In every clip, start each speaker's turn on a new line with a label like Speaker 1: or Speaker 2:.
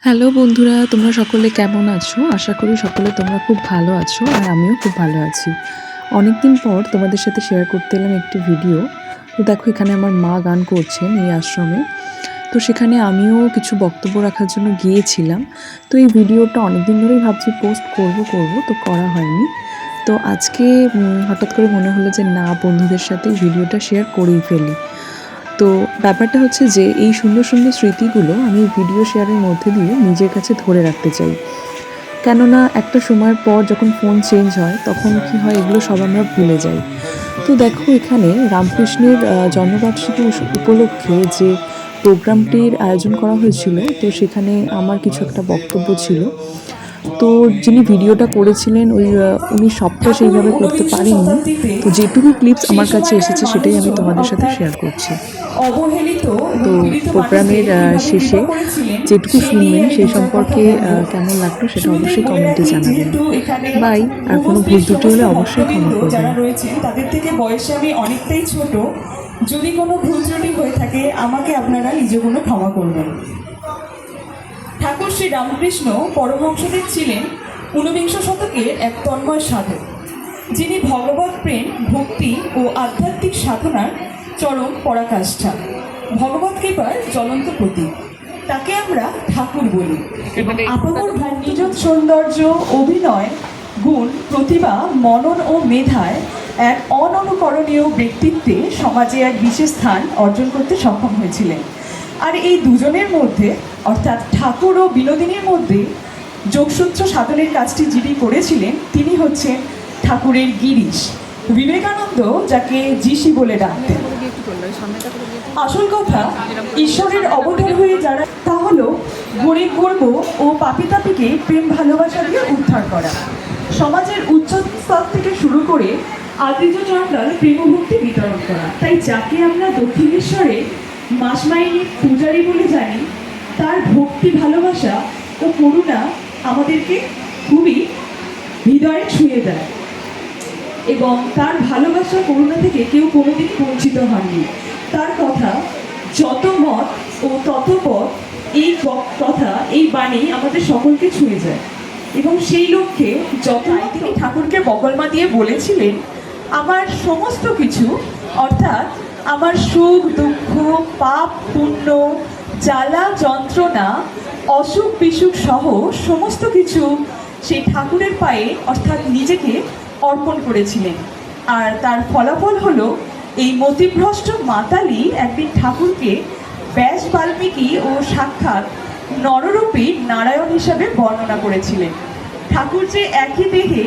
Speaker 1: Hello বন্ধুরা, তোমরা সকলে কেমন আছো? আশা করি সকলে তোমরা খুব ভালো আছো আর আমিও খুব ভালো আছি। অনেকদিন পর তোমাদের সাথে শেয়ার করতে এলাম একটি ভিডিও। তো দেখো, এখানে আমার মা গান করছেন এই আশ্রমে। তো সেখানে আমিও কিছু বক্তব্য রাখার জন্য গিয়েছিলাম। তো এই ভিডিওটা অনেকদিন ধরেই ভাবছি পোস্ট করব, তো করা হয়নি। তো আজকে হঠাৎ করে মনে হলো যে না, বন্ধুদের সাথে ভিডিওটা শেয়ার করেই ফেলি। তো ব্যাপারটা হচ্ছে যে এই সুন্দর সুন্দর স্মৃতিগুলো আমি ভিডিও শেয়ারের মধ্যে দিয়ে নিজের কাছে ধরে রাখতে চাই। কেননা একটা সময়ের পর যখন ফোন চেঞ্জ হয় তখন কি হয়, এগুলো সব আমরা ভুলে যাই। তো দেখো, এখানে রামকৃষ্ণের জন্মবার্ষিকী উপলক্ষে যে প্রোগ্রামটির আয়োজন করা হয়েছিল, তো সেখানে আমার কিছু একটা বক্তব্য ছিল। তো যিনি ভিডিওটা করেছিলেন উনি সবটা সেইভাবে করতে পারেননি। তো যেটুকু ক্লিপস আমার কাছে এসেছে সেটাই আমি তোমাদের সাথে শেয়ার করছি।
Speaker 2: অবহেলিত
Speaker 1: তো প্রোগ্রামের শেষে যেটুকু শুনবেন সেই সম্পর্কে কেমন লাগলো সেটা অবশ্যই কমেন্টে জানাবেন। বাই। আর কোনো ভুল ত্রুটি হলে অবশ্যই ক্ষমা করবেন।
Speaker 2: যারা রয়েছেন তাদের থেকে বয়সে আমি অনেকটাই ছোট। যদি কোনো ভুল ত্রুটি হয়ে থাকে আমাকে আপনারা নিজ গুণে ক্ষমা করবেন। ঠাকুর শ্রী রামকৃষ্ণ পরমহংসদেব ছিলেন ঊনবিংশ শতকের এক তন্ময় সাধক, যিনি ভগবত প্রেম, ভক্তি ও আধ্যাত্মিক সাধনার চরম পরাকাষ্ঠা, ভগবত কৃপার জ্বলন্ত প্রতীক। তাকে আমরা ঠাকুর বলি। আপামর ভক্তিযুত সৌন্দর্য, অভিনয় গুণ, প্রতিভা, মনন ও মেধায় এক অননুকরণীয় ব্যক্তিত্বে সমাজে এক বিশেষ স্থান অর্জন করতে সক্ষম হয়েছিলেন। আর এই দুজনের মধ্যে, অর্থাৎ ঠাকুর ও বিনোদিনীর মধ্যে যোগসূত্র সাধনের কাজটি যিনি করেছিলেন তিনি হচ্ছেন ঠাকুরের গিরিশ, বিবেকানন্দ যাকে যিশি বলে ডাকতেন। আসল কথা, ঈশ্বরের অবতার হয়ে যারা, তা হলো গরিব গর্ব ও পাপিতাপিকে প্রেম ভালোবাসা দিয়ে উদ্ধার করা, সমাজের উচ্চ স্তর থেকে শুরু করে আদিত্য চন্দ্রাল প্রেমভক্তি বিতরণ করা। তাই যাকে আমরা দক্ষিণেশ্বরে মাসমাইনি পূজারী বলে জানি, তার ভক্তি, ভালোবাসা ও করুণা আমাদেরকে খুবই হৃদয়ে ছুঁয়ে দেয় এবং তার ভালোবাসা, করুণা থেকে কেউ কোনোদিন বঞ্চিত হননি। তার কথা যত মত ও তত পথ, এই কথা, এই বাণী আমাদের সকলকে ছুঁয়ে যায় এবং সেই লক্ষ্যে যত তিনি ঠাকুরকে বকলমা দিয়ে বলেছিলেন, আমার সমস্ত কিছু, অর্থাৎ আমার সুখ দুঃখ, পাপ পুণ্য, জ্বালা যন্ত্রণা, অসুখ বিসুখ সহ সমস্ত কিছু সেই ঠাকুরের পায়ে, অর্থাৎ নিজেকে অর্পণ করেছিলেন। আর তার ফলাফল হলো এই মতিভ্রষ্ট মাতালি একদিন ঠাকুরকে ব্যাস, বাল্মীকি ও সাক্ষাৎ নররূপী নারায়ণ হিসাবে বর্ণনা করেছিলেন। ঠাকুর যে একই দেহে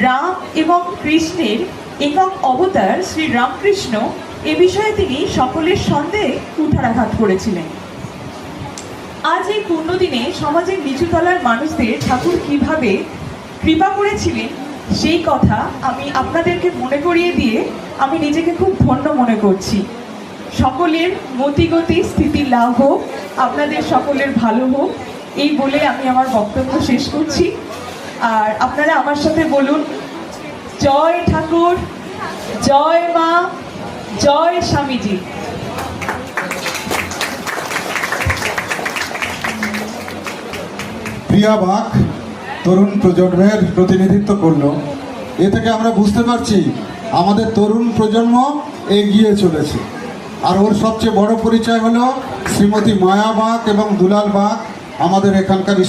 Speaker 2: রাম এবং কৃষ্ণের একক অবতার শ্রী রামকৃষ্ণ, এ বিষয়ে তিনি সকলের সন্দেহে কুঠারাঘাত করেছিলেন। আজ এই পুণ্যদিনে সমাজের নিচুতলার মানুষদের ঠাকুর কিভাবে কৃপা করেছিলেন সেই কথা আমি আপনাদেরকে মনে করিয়ে দিয়ে আমি নিজেকে খুব ধন্য মনে করছি। সকলের মতিগতি স্থিতি লাভ হোক, আপনাদের সকলের ভালো হোক, এই বলে আমি আমার বক্তব্য শেষ করছি। আর আপনারা আমার সাথে বলুন, জয় ঠাকুর, জয় মা, জয় স্বামীজি।
Speaker 3: প্রিয়া বাক তরুণ প্রজন্মের প্রতিনিধিত্ব করলো। এ থেকে আমরা বুঝতে পারছি আমাদের তরুণ প্রজন্ম এগিয়ে চলেছে। আর ওর সবচেয়ে বড় পরিচয় হলো শ্রীমতী মায়া বাক এবং দুলাল বাক, আমাদের এখানকারই